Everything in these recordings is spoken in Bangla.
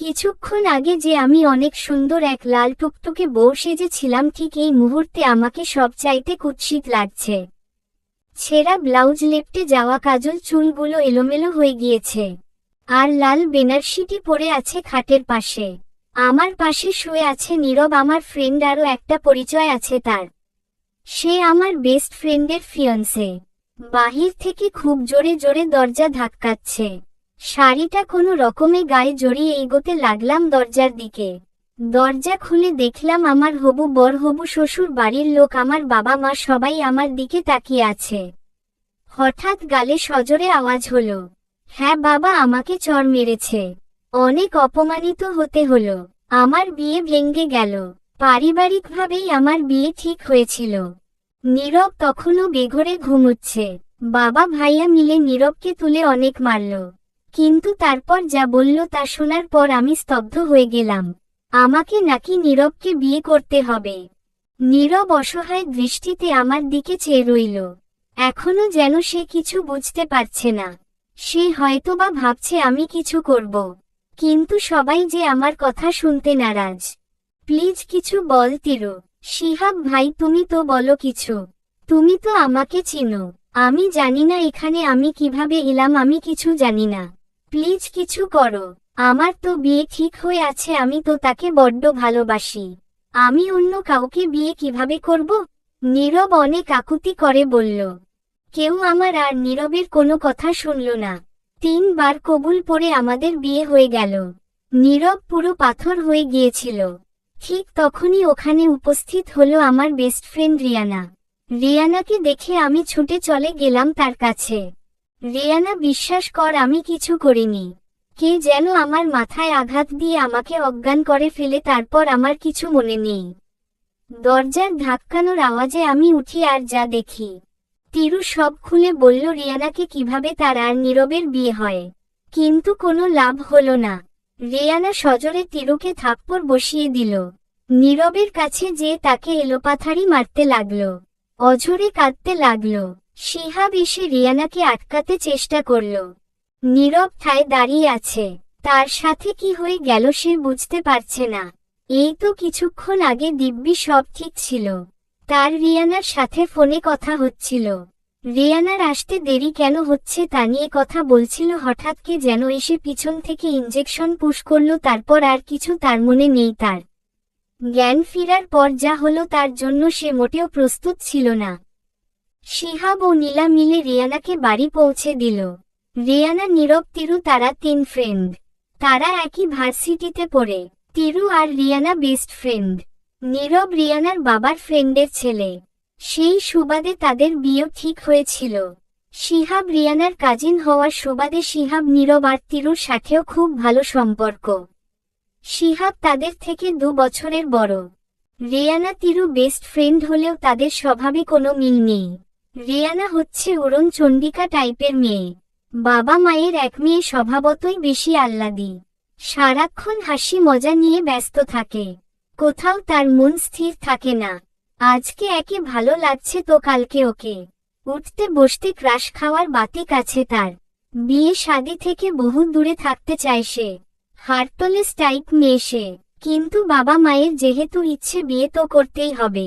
কিছুক্ষণ আগে যে আমি অনেক সুন্দর এক লাল টুকটুকে বউ সেজেছিলাম, ঠিক এই মুহূর্তে আমাকে সবচাইতে কুৎসিত লাগছে। ছেঁড়া ব্লাউজ, লেপ্টে যাওয়া কাজল, চুলগুলো এলোমেলো হয়ে গিয়েছে, আর লাল বেনারসিটি পরে আছে খাটের পাশে। আমার পাশে শুয়ে আছে নীরব, আমার ফ্রেন্ড। আরও একটা পরিচয় আছে তার, সে আমার বেস্ট ফ্রেন্ডের ফিয়ন্সে। বাহির থেকে খুব জোরে জোরে দরজা ধাক্কাচ্ছে। শাড়িটা কোনো রকমে গায়ে জড়িয়ে এগোতে লাগলাম দরজার দিকে। দরজা খুলে দেখলাম আমার হবু বর, হবু শ্বশুর, বাড়ির লোক, আমার বাবা মা সবাই আমার দিকে তাকিয়ে আছে। হঠাৎ গালে সজোরে আওয়াজ হলো, হ্যাঁ বাবা, আমাকে চড় মেরেছে। অনেক অপমানিত হতে হলো। আমার বিয়ে ভেঙে গেল। পারিবারিকভাবেই আমার বিয়ে ঠিক হয়েছিল। নীরব তখনও বেঘরে ঘুমুচ্ছে। বাবা ভাইয়া মিলে নীরবকে তুলে অনেক মারল, কিন্তু তারপর যা বলল তা শোনার পর আমি স্তব্ধ হয়ে গেলাম। আমাকে নাকি নীরবকে বিয়ে করতে হবে? নীরব অসহায় দৃষ্টিতে আমার দিকে চেয়ে রইল। এখনো যেন সে কিছু বুঝতে পারছে না। সে হয়তোবা ভাবছে আমি কিছু করব, কিন্তু সবাই যে আমার কথা শুনতে নারাজ। প্লিজ কিছু বল তিরু। শিহাব ভাই, তুমি তো বলো কিছু। তুমি তো আমাকে চিনো। আমি জানি না এখানে আমি কিভাবে এলাম, আমি কিছু জানি না। প্লিজ কিছু করো। আমার তো বিয়ে ঠিক হয়ে আছে, আমি তো তাকে বড্ড ভালোবাসি। আমি অন্য কাউকে বিয়ে কিভাবে করব? নীরব অনেক আকুতি করে বলল। কেউ আমার আর নীরবের কোনো কথা শুনল না। 3 বার কবুল পড়ে আমাদের বিয়ে হয়ে গেল। নীরব পুরো পাথর হয়ে গিয়েছিল। ঠিক তখনই ওখানে উপস্থিত হলো আমার বেস্ট ফ্রেন্ড রিয়ানা। রিয়ানাকে দেখে আমি ছুটে চলে গেলাম তার কাছে। রিয়ানা, বিশ্বাস কর আমি কিছু করিনি। কে যেন আমার মাথায় আঘাত দিয়ে আমাকে অজ্ঞান করে ফেলে, তারপর আমার কিছু মনে নেই। দরজার ধাক্কানোর আওয়াজে আমি উঠি আর যা দেখি। তিরু সব খুলে বলল রিয়ানাকে কিভাবে তার আর নীরবের বিয়ে হয়। কিন্তু কোনো লাভ হলো না। রিয়ানা সজোরে তিরুকে থাপ্পড় বসিয়ে দিল। নীরবের কাছে যেয়ে তাকে এলোপাথারি মারতে লাগল, অঝরে কাঁদতে লাগল। শিহাব এসে রিয়ানাকে আটকাতে চেষ্টা করল। নীরব ঠায় দাঁড়িয়ে আছে। তার সাথে কি হয়ে গেল সে বুঝতে পারছে না। এই তো কিছুক্ষণ আগে দিব্যি সব ঠিক ছিল। তার রিয়ানার সাথে ফোনে কথা হচ্ছিল। রিয়ানার আসতে দেরি কেন হচ্ছে তা নিয়ে কথা বলছিল। হঠাৎ কে যেন এসে পিছন থেকে ইঞ্জেকশন পুশ করল, তারপর আর কিছু তার মনে নেই। তার জ্ঞান ফেরার পর যা হলো তার জন্য সে মোটেও প্রস্তুত ছিল না। শিহাব ও নীলা মিলে রিয়ানাকে বাড়ি পৌঁছে দিল। রিয়ানা, নীরব, তিরু, তারা 3 ফ্রেন্ড। তারা একই ভার্সিটিতে পড়ে। তিরু আর রিয়ানা বেস্ট ফ্রেন্ড। নীরব রিয়ানার বাবার ফ্রেন্ডের ছেলে। সেই সুবাদে তাদের বিয়ে ঠিক হয়েছিল। শিহাব রিয়ানার কাজিন হওয়ার সুবাদে শিহাব, নীরব আর তিরুর সাথেও খুব ভালো সম্পর্ক। শিহাব তাদের থেকে 2 বছরের বড়। রিয়ানা তিরু বেস্ট ফ্রেন্ড হলেও তাদের স্বভাবে কোনো মিল নেই। রিয়ানা হচ্ছে উড়ন চণ্ডিকা টাইপের মেয়ে। বাবা মায়ের এক মেয়ে স্বভাবতই বেশি আহ্লাদী। সারাক্ষণ হাসি মজা নিয়ে ব্যস্ত থাকে। কোথাও তার মন স্থির থাকে না। আজকে একে ভালো লাগছে তো কালকে ওকে। উঠতে বসতে ক্রাশ খাওয়ার বাতিক আছে তার। বিয়ে শাদী থেকে বহু দূরে থাকতে চায় সে। হার্টলেস টাইপ মেয়ে সে। কিন্তু বাবা মায়ের যেহেতু ইচ্ছে, বিয়ে তো করতেই হবে।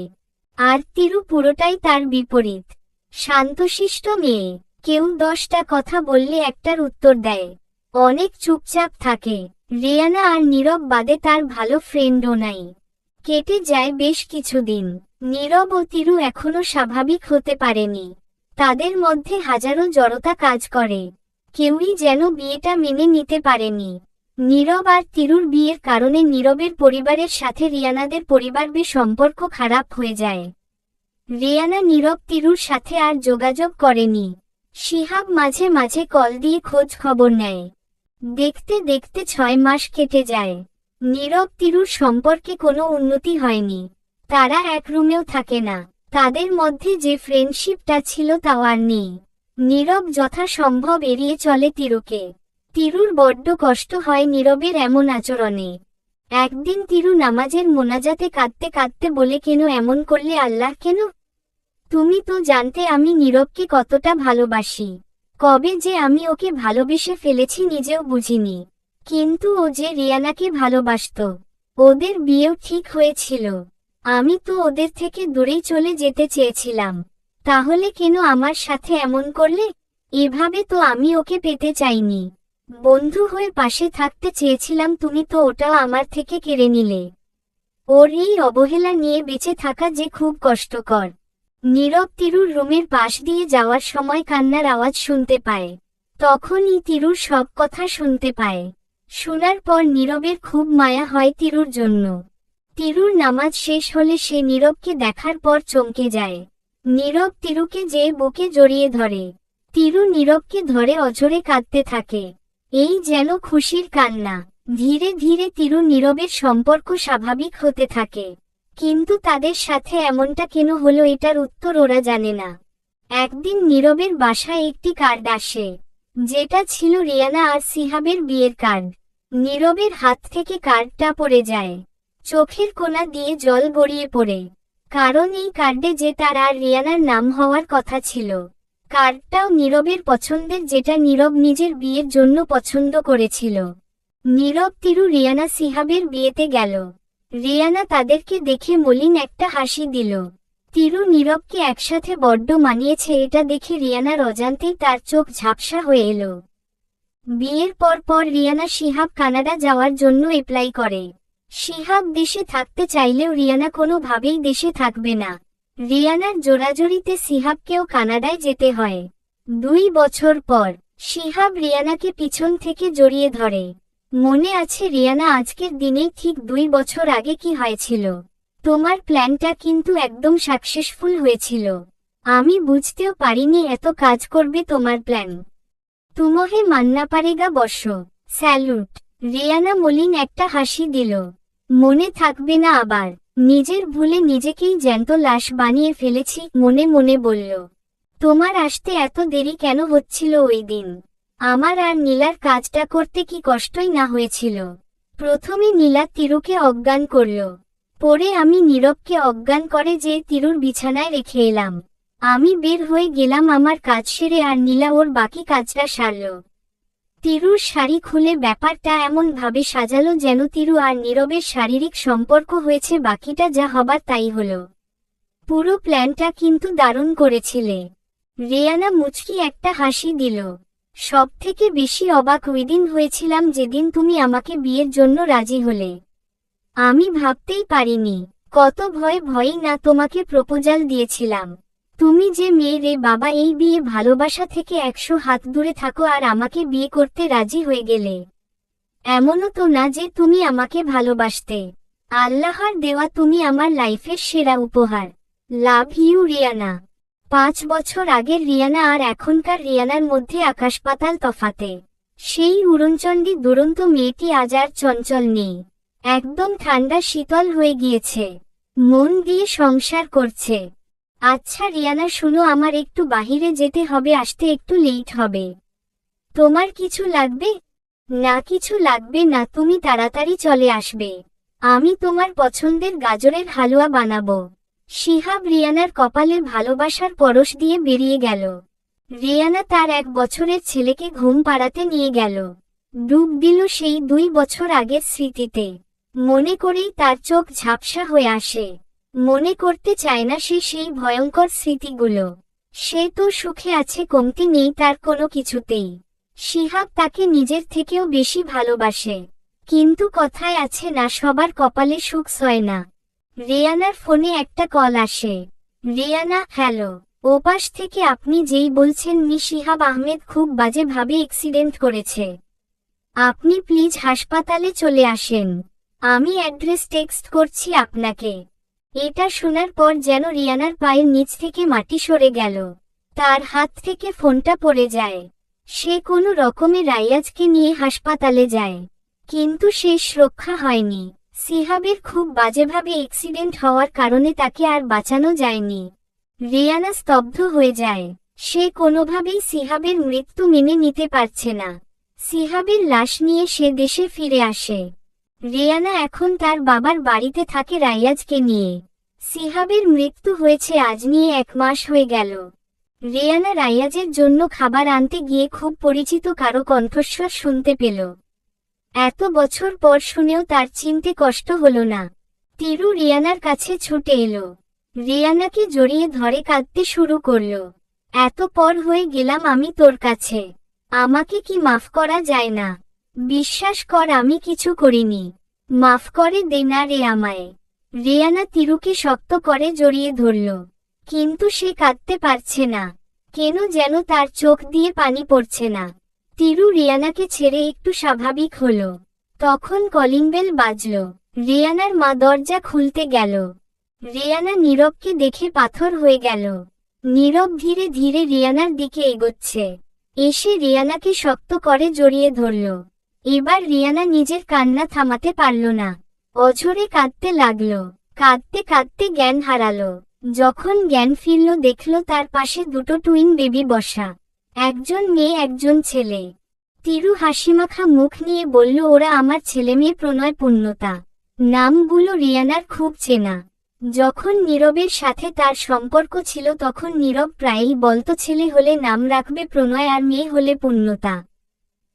আর তিরু পুরোটাই তার বিপরীত। শান্তশিষ্ট মেয়ে। কেউ 10টা কথা বললে একটার উত্তর দেয়। অনেক চুপচাপ থাকে। রিয়ানা আর নীরব বাদে তার ভালো ফ্রেন্ডও নাই। কেটে যায় বেশ কিছুদিন। নীরব ও তিরু এখনো স্বাভাবিক হতে পারেনি। তাদের মধ্যে হাজারো জড়তা কাজ করে। কেউই যেন বিয়েটা মেনে নিতে পারেনি। নীরব আর তিরুর বিয়ের কারণে নীরবের পরিবারের সাথে রিয়ানাদের পরিবারের সম্পর্ক খারাপ হয়ে যায়। রিয়ানা নীরব তিরুর সাথে আর যোগাযোগ করেনি। শিহাব মাঝে মাঝে কল দিয়ে খোঁজ খবর নেয়। দেখতে দেখতে 6 মাস কেটে যায়। নীরব তিরুর সম্পর্কে কোনো উন্নতি হয়নি। তারা এক রুমেও থাকে না। তাদের মধ্যে যে ফ্রেন্ডশিপটা ছিল তাও আর নেই। নীরব যথাসম্ভব এড়িয়ে চলে তিরুকে। তিরুর বড্ড কষ্ট হয় নীরবের এমন আচরণে। একদিন তিরু নামাজের মোনাজাতে কাঁদতে কাঁদতে বলে, কেন এমন করলে আল্লাহ, কেন? তুমি তো জানতে আমি নীরবকে কতটা ভালোবাসি। কবে যে আমি ওকে ভালোবেসে ফেলেছি নিজেও বুঝিনি। কিন্তু ও যে রিয়ানাকে ভালোবাসতো, ওদের বিয়েও ঠিক হয়েছিল। আমি তো ওদের থেকে দূরেই চলে যেতে চেয়েছিলাম। তাহলে কেন আমার সাথে এমন করলে? এভাবে তো আমি ওকে পেতে চাইনি। বন্ধু হয়ে পাশে থাকতে চেয়েছিলাম, তুমি তো ওটাও আমার থেকে কেড়ে নিলে। ওর এই অবহেলা নিয়ে বেঁচে থাকা যে খুব কষ্টকর। নীরব তিরুর রুমের পাশ দিয়ে যাওয়ার সময় কান্নার আওয়াজ শুনতে পায়। তখনই তিরুর সব কথা শুনতে পায়। শোনার পর নীরবের খুব মায়া হয় তিরুর জন্য। তিরুর নামাজ শেষ হলে সে নীরবকে দেখার পর চমকে যায়। নীরব তিরুকে যেয়ে বুকে জড়িয়ে ধরে। তিরু নীরবকে ধরে অঝরে কাঁদতে থাকে। এই যেন খুশির কান্না। ধীরে ধীরে তিরু নীরবের সম্পর্ক স্বাভাবিক হতে থাকে। কিন্তু তাদের সাথে এমনটা কেন হলো এটার উত্তর ওরা জানে না। একদিন নীরবের বাসায় একটি কার্ড আসে, যেটা ছিল রিয়ানা আর সিহাবের বিয়ের কার্ড। নীরবের হাত থেকে কার্ডটা পড়ে যায়। চোখের কোণা দিয়ে জল গড়িয়ে পড়ে। কারণ এই কার্ডে যে তার আর রিয়ানার নাম হওয়ার কথা ছিল। কার্ডটাও নীরবের পছন্দের, যেটা নীরব নিজের বিয়ের জন্য পছন্দ করেছিল। নীরব তিরু রিয়ানা সিহাবের বিয়েতে গেল। রিয়ানা তাদেরকে দেখে মলিন একটা হাসি দিল। তিরু নীরবকে একসাথে বড্ড মানিয়েছে এটা দেখে রিয়ানার অজান্তেই তার চোখ ঝাপসা হয়ে এলো। বিয়ের পর রিয়ানা সিহাব কানাডা যাওয়ার জন্য অ্যাপ্লাই করে। সিহাব দেশে থাকতে চাইলেও রিয়ানা কোনোভাবেই দেশে থাকবে না। রিয়ানার জোরাজুরিতে সিহাবকেও কানাডায় যেতে হয়। 2 বছর পর সিহাব রিয়ানাকে পিছন থেকে জড়িয়ে ধরে। মনে আছে রিয়ানা, আজকের দিনেই ঠিক 2 বছর আগে কি হয়েছিল? তোমার প্ল্যানটা কিন্তু একদম সাকসেসফুল হয়েছিল। আমি বুঝতেও পারিনি এত কাজ করবে তোমার প্ল্যান। তুমহে মাননা পারেগা বর্ষো। স্যালুট। রিয়ানা মলিন একটা হাসি দিল। মনে থাকবে না আবার? নিজের ভুলে নিজেকেই জ্যান্ত লাশ বানিয়ে ফেলেছি, মনে মনে বলল। তোমার আসতে এত দেরি কেন হচ্ছিল ওই দিন? আমার আর নীলার কাজটা করতে কি কষ্টই না হয়েছিল? প্রথমে নীলা তিরুকে অজ্ঞান করল। পরে আমি নীরবকে অজ্ঞান করে যে তিরুর বিছানায় রেখে এলাম। আমি বের হয়ে গেলাম আমার কাজ সেরে, আর নীলা ওর বাকি কাজটা সারল। তিরুর শাড়ি খুলে ব্যাপারটা এমন ভাবে সাজালো যেন তিরু আর নীরবের শারীরিক সম্পর্ক হয়েছে, বাকিটা যা হবার তাই হলো। পুরো প্ল্যানটা কিন্তু দারুণ করেছিলে। রিয়ানা মুচকি একটা হাসি দিল। সবথেকে বেশি অবাক ওইদিন হয়েছিলাম যেদিন তুমি আমাকে বিয়ের জন্য রাজি হলে। আমি ভাবতেই পারিনি, কত ভয়েই না তোমাকে প্রপোজাল দিয়েছিলাম। তুমি যে মেয়ে রে বাবা, এই বিয়ে ভালোবাসা থেকে 100 হাত দূরে থাকো আর আমাকে বিয়ে করতে রাজি হয়ে গেলে। এমনও তো না যে তুমি আমাকে ভালোবাসতে। আল্লাহর দেওয়া তুমি আমার লাইফের সেরা উপহার। Love you Rihanna. 5 বছর আগের রিয়ানা আর এখনকার রিয়ানার মধ্যে আকাশ পাতাল তফাতে। সেই উড়নচণ্ডী দুরন্ত মেয়েটি আজ আর চঞ্চল নেই। একদম ঠান্ডা শীতল হয়ে গিয়েছে। মন দিয়ে সংসার করছে। আচ্ছা রিয়ানা শুনো, আমার একটু বাহিরে যেতে হবে, আসতে একটু লেট হবে। তোমার কিছু লাগবে? না কিছু লাগবে না, তুমি তাড়াতাড়ি চলে আসবে। আমি তোমার পছন্দের গাজরের হালুয়া বানাবো। সিহাব রিয়ানার কপালে ভালোবাসার পরশ দিয়ে বেরিয়ে গেল। রিয়ানা তার 1 বছরের ছেলেকে ঘুম পাড়াতে নিয়ে গেল। ডুব দিল সেই 2 বছর আগের স্মৃতিতে। মনে করেই তার চোখ ঝাপসা হয়ে আসে। মনে করতে চায় না সে সেই ভয়ঙ্কর স্মৃতিগুলো। সে তো সুখে আছে, কমতি নেই তার কোনো কিছুতেই। সিহাব তাকে নিজের থেকেও বেশি ভালোবাসে। কিন্তু কথায় আছে না, সবার কপালে সুখ সয় না। রিয়ানার ফোনে একটা কল আসে। রিয়ানা, হ্যালো। ওপাশ থেকে আপনি যেই বলছেন সিহাব আহমেদ খুব বাজেভাবে অ্যাক্সিডেন্ট করেছে। আপনি প্লিজ হাসপাতালে চলে আসেন। আমি অ্যাড্রেস টেক্সট করছি আপনাকে। এটা শোনার পর যেন রিয়ানার পায়ের নিচ থেকে মাটি সরে গেল। তার হাত থেকে ফোনটা পড়ে যায়। সে কোনো রকমে রাইয়াজকে নিয়ে হাসপাতালে যায়। কিন্তু শেষ রক্ষা হয়নি। সিহাবের খুব বাজেভাবে অ্যাক্সিডেন্ট হওয়ার কারণে তাকে আর বাঁচানো যায়নি। রিয়ানা স্তব্ধ হয়ে যায়। সে কোনোভাবেই সিহাবের মৃত্যু মেনে নিতে পারছে না। সিহাবের লাশ নিয়ে সে দেশে ফিরে আসে। রিয়ানা এখন তার বাবার বাড়িতে থাকে রাইয়াজকে নিয়ে। সিহাবের মৃত্যু হয়েছে আজ নিয়ে 1 মাস হয়ে গেল। রিয়ানা রাইয়াজের জন্য খাবার আনতে গিয়ে খুব পরিচিত কারো কণ্ঠস্বর শুনতে পেল। এত বছর পর শুনেও তার চিনতে কষ্ট হলো না। তিরু রিয়ানার কাছে ছুটে এলো, রিয়ানাকে জড়িয়ে ধরে কাঁদতে শুরু করলো। এত পর হয়ে গেলাম আমি তোর কাছে, আমাকে কি মাফ করা যায় না? বিশ্বাস কর আমি কিছু করিনি, মাফ করে দে না রে আমায়। রিয়ানা তিরুকে শক্ত করে জড়িয়ে ধরল, কিন্তু সে কাঁদতে পারছে না, কেন যেন তার চোখ দিয়ে পানি পড়ছে না। তিরু রিয়ানাকে ছেড়ে একটু স্বাভাবিক হলো। তখন কলিং বেল বাজল, রিয়ানার মা দরজা খুলতে গেল। রিয়ানা নীরবকে দেখে পাথর হয়ে গেল। নীরব ধীরে ধীরে রিয়ানার দিকে এগোচ্ছে, এসে রিয়ানাকে শক্ত করে জড়িয়ে ধরল। এবার রিয়ানা নিজের কান্না থামাতে পারল না, অঝরে কাঁদতে লাগল। কাঁদতে কাঁদতে জ্ঞান হারালো। যখন জ্ঞান ফিরল দেখল তার পাশে দুটো টুইন বেবি বসা, একজন মেয়ে একজন ছেলে। তিরু হাসিমাখা মুখ নিয়ে বলল, ওরা আমার ছেলেমেয়ে প্রণয় পূর্ণতা। নামগুলো রিয়ানার খুব চেনা। যখন নীরবের সাথে তার সম্পর্ক ছিল তখন নীরব প্রায়ই বলতো ছেলে হলে নাম রাখবে প্রণয় আর মেয়ে হলে পূর্ণতা।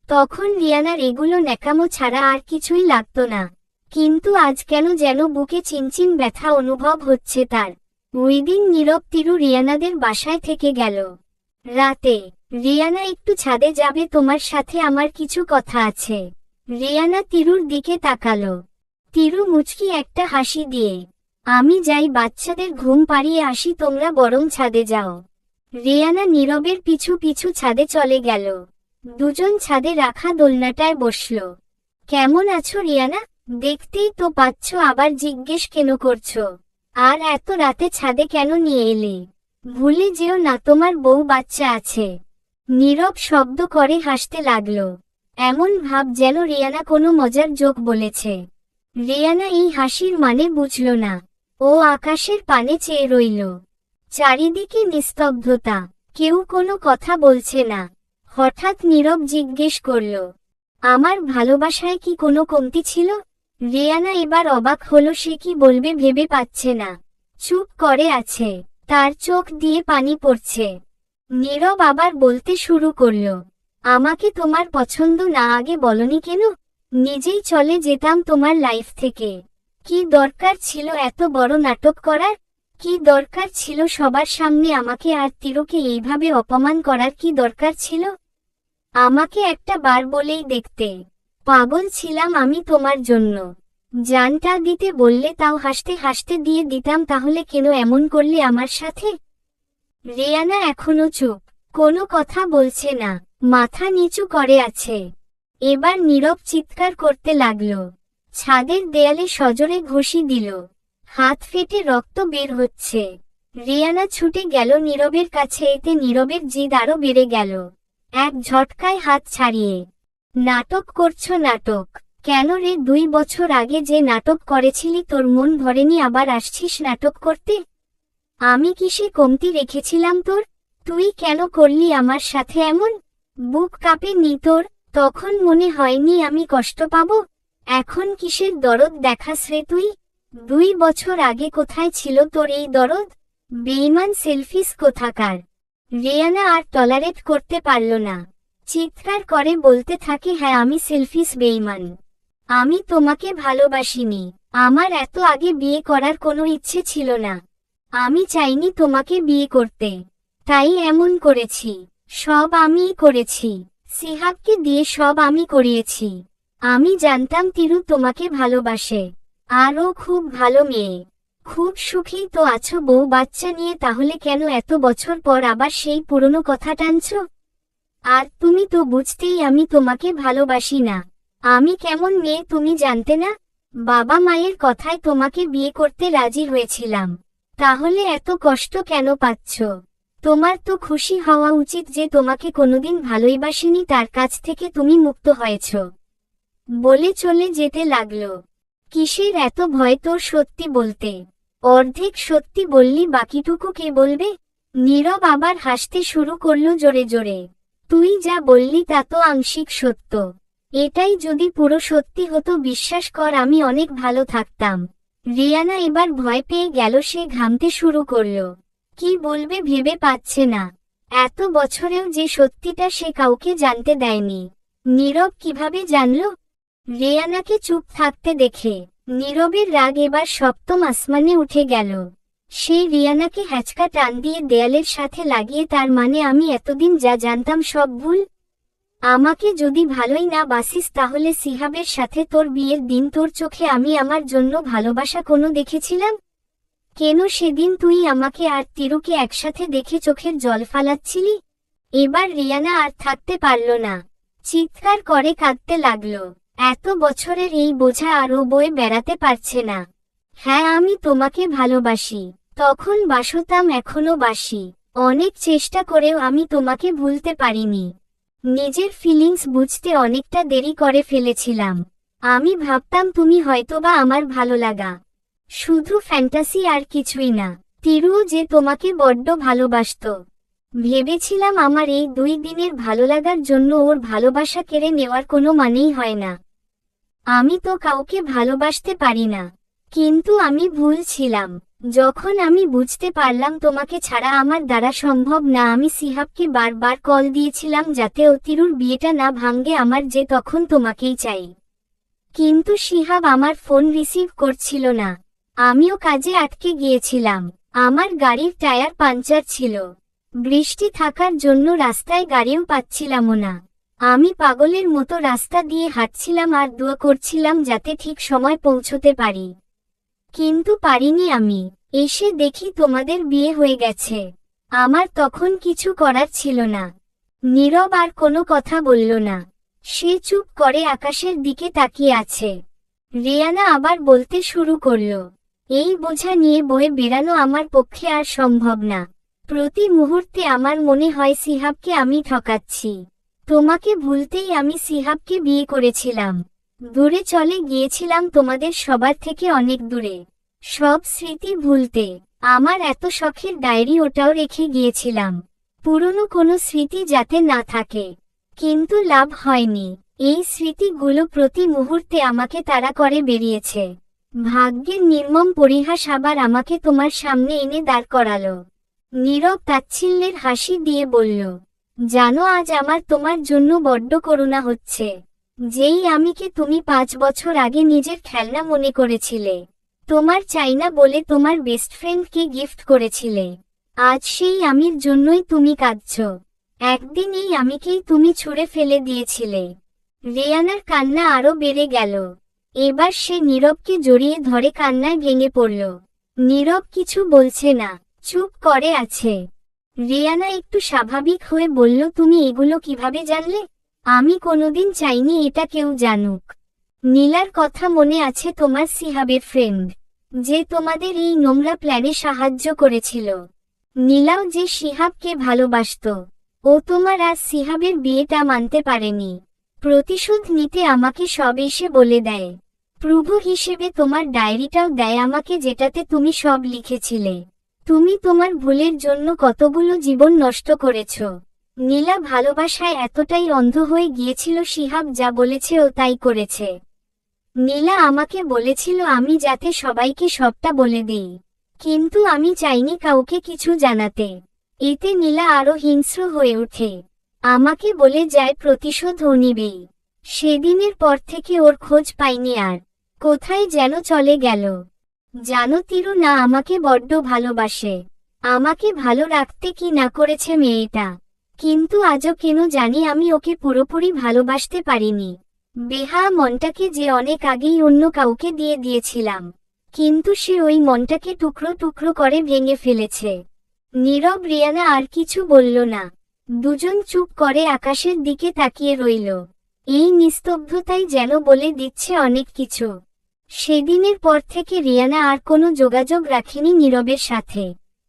তখন রিয়ানার এগুলো ন্যাকামো ছাড়া আর কিছুই লাগতো না। কিন্তু আজ কেন যেন বুকে চিনচিন ব্যথা অনুভব হচ্ছে তার। ওই দিন নীরব তিরু রিয়ানাদের বাসায় থেকে গেল। রাতে রিয়ানা একটু ছাদে যাবে, তোমার সাথে আমার কিছু কথা আছে। রিয়ানা তিরুর দিকে তাকালো। তিরু মুচকি একটা হাসি দিয়ে, আমি যাই, বাচ্চাদের ঘুম পাড়িয়ে আসি, তোমরা বরং ছাদে যাও। রিয়ানা নীরবের পিছু পিছু ছাদে চলে গেল। দুজন ছাদে রাখা দোলনাটায় বসল। কেমন আছো রিয়ানা? দেখতেই তো পাচ্ছ, আবার জিজ্ঞেস কেন করছো? আর এত রাতে ছাদে কেন নিয়ে এলে? ভুলে যেও না তোমার বউ বাচ্চা আছে। নীরব শব্দ করে হাসতে লাগলো, এমন ভাব যেন রিয়ানা কোনো মজার জোক বলেছে। রিয়ানা এই হাসির মানে বুঝল না। ও আকাশের পানে চেয়ে রইল। চারিদিকে নিস্তব্ধতা, কেউ কোনো কথা বলছে না। হঠাৎ নীরব জিজ্ঞেস করল, আমার ভালোবাসায় কি কোনো কমতি ছিল? রিয়ানা এবার অবাক হলো, সে কি বলবে ভেবে পাচ্ছে না। চুপ করে আছে, তার চোখ দিয়ে পানি পড়ছে। নীরব আবার বলতে শুরু করল, আমাকে তোমার পছন্দ না, আগে বলনি কেন? নিজেই চলে যেতাম তোমার লাইফ থেকে। কি দরকার ছিল এত বড় নাটক করার? কি দরকার ছিল সবার সামনে আমাকে আর তিরুকে এইভাবে অপমান করার? কি দরকার ছিল? আমাকে একটা বার বলেই দেখতে। পাগল ছিলাম আমি তোমার জন্য। জানটা দিতে বললে তাও হাসতে হাসতে দিয়ে দিতাম, তাহলে কেন এমন করলে আমার সাথে? রিয়ানা এখনো চুপ, কোনো কথা বলছে না, মাথা নিচু করে আছে। এবার নীরব চিৎকার করতে লাগল, ছাদের দেয়ালে সজোরে ঘুষি দিল। হাত ফেটে রক্ত বের হচ্ছে। রিয়ানা ছুটে গেল নীরবের কাছে, এতে নীরবের জিদ আরো বেড়ে গেল। এক ঝটকায় হাত ছাড়িয়ে, নাটক করছো নাটক? কেন রে, 2 বছর আগে যে নাটক করেছিলি তোর মন ভরেনি, আবার আসছিস নাটক করতে? আমি কিসে কমতি রেখেছিলাম তোর? তুই কেন করলি আমার সাথে এমন? বুক কাঁপে নি তোর? তখন মনে হয়নি আমি কষ্ট পাবো? এখন কিসের দরদ দেখাস রে তুই? 2 বছর আগে কোথায় ছিল তোর এই দরদ? বেঈমান সেলফিস কোথাকার। রিয়ানা আর টলারেট করতে পারল না, চিৎকার করে বলতে থাকে, হ্যাঁ আমি সেলফিস বেঈমান। আমি তোমাকে ভালোবাসিনি। আমার এত আগে বিয়ে করার কোনো ইচ্ছে ছিল না। আমি চাইনি তোমাকে বিয়ে করতে, তাই এমন করেছি। সব আমিই করেছি, সিহাবকে দিয়ে সব আমি করিয়েছি। আমি জানতাম তিরু তোমাকে ভালোবাসে, আর ও খুব ভালো মেয়ে। খুব সুখী তো আছো বউ বাচ্চা নিয়ে, তাহলে কেন এত বছর পর আবার সেই পুরনো কথা টানছো? আর তুমি তো বুঝতেই আমি তোমাকে ভালোবাসি না। আমি কেমন মেয়ে তুমি জানতে না? বাবা মায়ের কথায় তোমাকে বিয়ে করতে রাজি হয়েছিলাম, তাহলে এত কষ্ট কেন পাচ্ছ? তোমার তো খুশি হওয়া উচিত যে তোমাকে কোনোদিন ভালোইবাসিনি, তার কাছ থেকে তুমি মুক্ত হয়েছ। বলে চলে যেতে লাগলো। কিসের এত ভয় তোর সত্যি বলতে? অর্ধেক সত্যি বললি, বাকিটুকু কে বলবে? নীরব আবার হাসতে শুরু করলো জোরে জোরে। তুই যা বললি তা তো আংশিক সত্য। এটাই যদি পুরো সত্যি হতো, বিশ্বাস কর আমি অনেক ভালো থাকতাম। রিয়ানা এবার ভয় পেয়ে গেল, সে ঘামতে শুরু করল। কি বলবে ভেবে পাচ্ছে না। এত বছরেও যে সত্যিটা সে কাউকে জানতে দেয়নি। নীরব কিভাবে জানল? রিয়ানাকে চুপ থাকতে দেখে নীরবের রাগ এবার সপ্তম আসমানে উঠে গেল। সেই রিয়ানাকে হ্যাচকা টান দিয়ে দেয়ালের সাথে লাগিয়ে, তার মানে আমি এতদিন যা জানতাম সব ভুল? আমাকে যদি ভালোই না বাসিস তাহলে সিহাবের সাথে তোর বিয়ের দিন তোর চোখে আমি আমার জন্য ভালোবাসা কোনো দেখেছিলাম? কেন সেদিন তুই আমাকে আর তিরুকে একসাথে দেখে চোখের জল ফালাচ্ছিলি? এবার রিয়ানা আর থাকতে পারল না, চিৎকার করে কাঁদতে লাগল। এত বছরের এই বোঝা আরও বয়ে বেড়াতে পারছে না। হ্যাঁ, আমি তোমাকে ভালোবাসি, তখন বাসতাম, এখনো বাসি। অনেক চেষ্টা করেও আমি তোমাকে ভুলতে পারিনি। নিজের ফিলিংস বুঝতে অনেকটা দেরি করে ফেলেছিলাম। আমি ভাবতাম তুমি হয়তোবা আমার ভালো লাগা শুধু ফ্যান্টাসি আর কিছুই না। তিরুও যে তোমাকে বড্ড ভালোবাসতো। ভেবেছিলাম আমার এই 2 দিনের ভালোলাগার জন্য ওর ভালোবাসা কেড়ে নেওয়ার কোনো মানেই হয় না। আমি তো কাউকে ভালোবাসতে পারি না। কিন্তু আমি ভুল ছিলাম। যখন আমি বুঝতে পারলাম তোমাকে ছাড়া আমার দ্বারা সম্ভব না, আমি সিহাবকে বারবার কল দিয়েছিলাম যাতে ও তিরুর বিয়েটা না ভাঙ্গে আমার, যে তখন তোমাকেই চাই। কিন্তু সিহাব আমার ফোন রিসিভ করছিল না। আমিও কাজে আটকে গিয়েছিলাম। আমার গাড়ির টায়ার পাঞ্চার ছিল। বৃষ্টি থাকার জন্য রাস্তায় গাড়িও পাচ্ছিলামও না। আমি পাগলের মতো রাস্তা দিয়ে হাঁটছিলাম আর দোয়া করছিলাম যাতে ঠিক সময় পৌঁছতে পারি। কিন্তু পারিনি আমি। এসে দেখি তোমাদের বিয়ে হয়ে গেছে। আমার তখন কিছু করার ছিল না। নীরব আর কোনো কথা বলল না। সে চুপ করে আকাশের দিকে তাকিয়ে আছে। রিয়ানা আবার বলতে শুরু করল, এই বোঝা নিয়ে বয়ে বেড়ানো আমার পক্ষে আর সম্ভব না। প্রতি মুহূর্তে আমার মনে হয় সিহাবকে আমি ঠকাচ্ছি। তোমাকে ভুলতেই আমি সিহাবকে বিয়ে করেছিলাম। দূরে চলে গিয়েছিলাম তোমাদের সবার থেকে অনেক দূরে। সব স্মৃতি ভুলতে আমার এত শখের ডায়েরি ওটাও রেখে গিয়েছিলাম, পুরনো কোনো স্মৃতি যাতে না থাকে। কিন্তু লাভ হয়নি। এই স্মৃতিগুলো প্রতি মুহূর্তে আমাকে তাড়া করে বেরিয়েছে। ভাগ্যের নির্মম পরিহাস আবার আমাকে তোমার সামনে এনে দাঁড় করালো। নীরব তাচ্ছিল্যের হাসি দিয়ে বলল, জানো আজ আমার তোমার জন্য বড্ড করুণা হচ্ছে। যেই আমিকে তুমি 5 বছর আগে নিজের খেলনা মনে করেছিলে, তোমার চাই না বলে তোমার বেস্ট ফ্রেন্ডকে গিফট করেছিলে, আজ সেই আমির জন্যই তুমি কাঁদছ। একদিন এই আমিকেই তুমি ছুঁড়ে ফেলে দিয়েছিলে। রিয়ানার কান্না আরো বেড়ে গেল। এবার সে নীরবকে জড়িয়ে ধরে কান্নায় ভেঙে পড়ল। নীরব কিছু বলছে না, চুপ করে আছে। রিয়ানা একটু স্বাভাবিক হয়ে বলল, তুমি এগুলো কিভাবে জানলে? আমি কোনোদিন চাইনি এটা কেউ জানুক। নীলার কথা মনে আছে তোমার, সিহাবের ফ্রেন্ড, যে তোমাদের এই নোংরা প্ল্যানে সাহায্য করেছিল। নীলাও যে সিহাবকে ভালোবাসতো। ও তোমার আর সিহাবের বিয়েটা মানতে পারেনি। প্রতিশোধ নিতে আমাকে সব এসে বলে দেয়। প্রভু হিসেবে তোমার ডায়েরিটাও দেয় আমাকে, যেটাতে তুমি সব লিখেছিলে। তুমি তোমার ভুলের জন্য কতগুলো জীবন নষ্ট করেছ। নীলা ভালোবাসায় এতটাই অন্ধ হয়ে গিয়েছিল, সিহাব যা বলেছে ও তাই করেছে। নীলা আমাকে বলেছিল আমি যাতে সবাইকে সবটা বলে দিই, কিন্তু আমি চাইনি কাউকে কিছু জানাতে। এতে নীলা আরো হিংস্র হয়ে ওঠে। আমাকে বলে যায় প্রতিশোধ ও নিবেই। সেদিনের পর থেকে ওর খোঁজ পাইনি আর। কোথায় যেন চলে গেল। জানো তিরু না আমাকে বড্ড ভালোবাসে। আমাকে ভালো রাখতে কি না করেছে মেয়েটা। কিন্তু আজও কেন জানি আমি ওকে পুরোপুরি ভালোবাসতে পারিনি। বেহা মনটাকে যে অনেক আগেই অন্য কাউকে দিয়ে দিয়েছিলাম, কিন্তু সে ওই মনটাকে টুকরো টুকরো করে ভেঙে ফেলেছে। নীরব রিয়ানা আর কিছু বলল না। দুজন চুপ করে আকাশের দিকে তাকিয়ে রইল। এই নিস্তব্ধতাই যেন বলে দিচ্ছে অনেক কিছু। সেদিনের পর থেকে রিয়ানা আর কোনো যোগাযোগ রাখেনি নীরবের সাথে।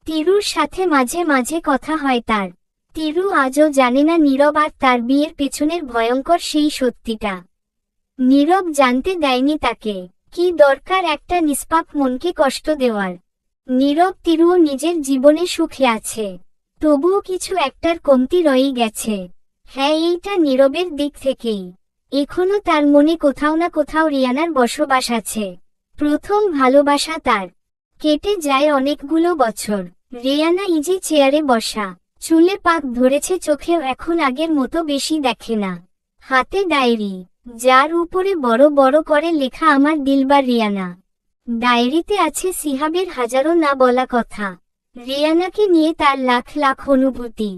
তিরুর সাথে মাঝে মাঝে কথা হয় তার। তিরু আজও জানে না নীরব আর তার বিয়ের পেছনের ভয়ঙ্কর সেই সত্যিটা। নীরব জানতে দেয়নি তাকে। কি দরকার একটা নিষ্পাপ মনকে কষ্ট দেওয়ার। নীরব তিরুও নিজের জীবনে সুখে আছে, তবুও কিছু একটার কমতি রয়েই গেছে। হ্যাঁ, এইটা নীরবের দিক থেকেই। এখনো তার মনে কোথাও না কোথাও রিয়ানার বসবাস আছে। প্রথম ভালোবাসা তার। কেটে যায় অনেকগুলো বছর। রিয়ানা ইজি চেয়ারে বসা, চুলে পাক ধরেছে, চোখেও এখন আগের মতো বেশি দেখে না। হাতে ডায়েরি, যার উপরে বড় বড় করে লেখা আমার দিলবার রিয়ানা। ডায়েরিতে আছে সিহাবের হাজারো না বলা কথা, রিয়ানাকে নিয়ে তার লাখ লাখ অনুভূতি।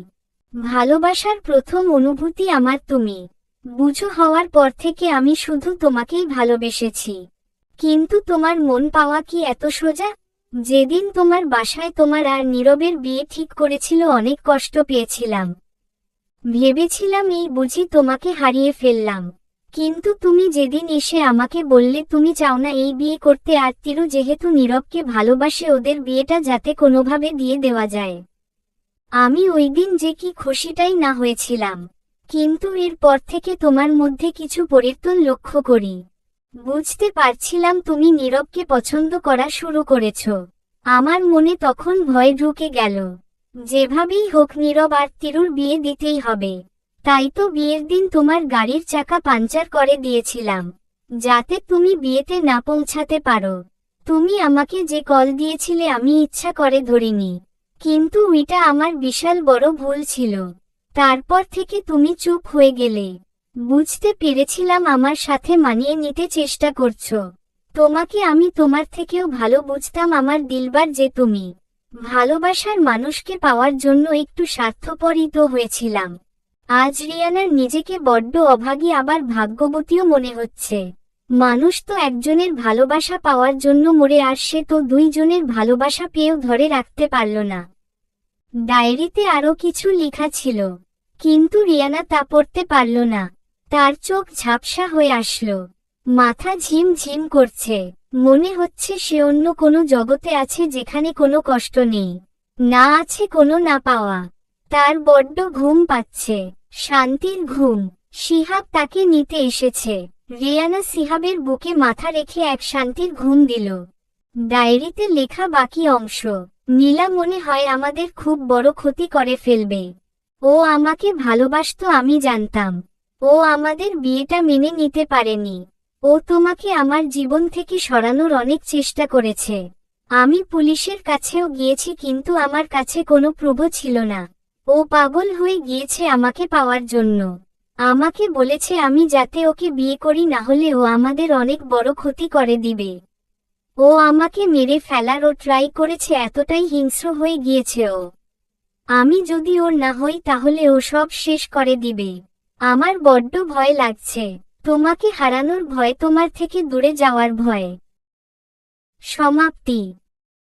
ভালোবাসার প্রথম অনুভূতি আমার তুমি, বুঝো হওয়ার পর থেকে আমি শুধু তোমাকেই ভালোবেসেছি। কিন্তু তোমার মন পাওয়া কি এত সোজা? যেদিন তোমার বাসায় তোমার আর নীরবের বিয়ে ঠিক করেছিল অনেক কষ্ট পেয়েছিলাম। ভেবেছিলাম এই বুঝি তোমাকে হারিয়ে ফেললাম। কিন্তু তুমি যেদিন এসে আমাকে বললে তুমি চাও না এই বিয়ে করতে, আর তিরু যেহেতু নীরবকে ভালোবাসে ওদের বিয়েটা যাতে কোনোভাবে দিয়ে দেওয়া যায়, আমি ওই দিন যে কি খুশিটাই না হয়েছিলাম। কিন্তু এরপর থেকে তোমার মধ্যে কিছু পরিবর্তন লক্ষ্য করি। বুঝতে পারছিলাম তুমি নীরবকে পছন্দ করা শুরু করেছ। আমার মনে তখন ভয় ঢুকে গেল, যেভাবেই হোক নীরব আর তিরুর বিয়ে দিতেই হবে। তাই তো বিয়ের দিন তোমার গাড়ির চাকা পাঞ্চার করে দিয়েছিলাম, যাতে তুমি বিয়েতে না পৌঁছাতে পারো। তুমি আমাকে যে কল দিয়েছিলে আমি ইচ্ছা করে ধরিনি, কিন্তু ওইটা আমার বিশাল বড় ভুল ছিল। তারপর থেকে তুমি চুপ হয়ে গেলে। বুঝতে পেরেছিলাম আমার সাথে মানিয়ে নিতে চেষ্টা করছো। তোমাকে আমি তোমার থেকেও ভালো বুঝতাম আমার দিলবার যে তুমি। ভালোবাসার মানুষকে পাওয়ার জন্য একটু স্বার্থপরই তো হয়েছিলাম। আজ রিয়ানার নিজেকে বড্ড অভাগী আবার ভাগ্যবতীও মনে হচ্ছে। মানুষ তো একজনের ভালোবাসা পাওয়ার জন্য মরে, আর সে তো দুইজনের ভালোবাসা পেয়েও ধরে রাখতে পারল না। ডায়েরিতে আরও কিছু লেখা ছিল, কিন্তু রিয়ানা তা পড়তে পারল না। তার চোখ ঝাপসা হয়ে আসলো, মাথা ঝিম ঝিম করছে। মনে হচ্ছে সে অন্য কোনো জগতে আছে যেখানে কোনো কষ্ট নেই, না আছে কোনো না পাওয়া। তার বড্ড ঘুম পাচ্ছে, শান্তির ঘুম। শিহাব তাকে নিতে এসেছে। রিয়ানা সিহাবের বুকে মাথা রেখে এক শান্তির ঘুম দিল। ডায়েরিতে লেখা বাকি অংশ, নীলা মনে হয় আমাদের খুব বড় ক্ষতি করে ফেলবে। ও আমাকে ভালোবাসতো আমি জানতাম। ও আমাদের বিয়েটা মেনে নিতে পারেনি। ও তোমাকে আমার জীবন থেকে সরানোর অনেক চেষ্টা করেছে। আমি পুলিশের কাছেও গিয়েছি, কিন্তু আমার কাছে কোনো প্রুফ ছিল না। ও পাগল হয়ে গিয়েছে আমাকে পাওয়ার জন্য। আমাকে বলেছে আমি যাতে ওকে বিয়ে করি, না হলে ও আমাদের অনেক বড় ক্ষতি করে দিবে। ও আমাকে মেরে ফেলার ও ট্রাই করেছে, এতটাই হিংস্র হয়ে গিয়েছে ও। আমি যদি ওর না হই তাহলে ও সব শেষ করে দিবে। আমার বড্ড ভয় লাগছে, তোমাকে হারানোর ভয়, তোমার থেকে দূরে যাওয়ার ভয়। সমাপ্তি।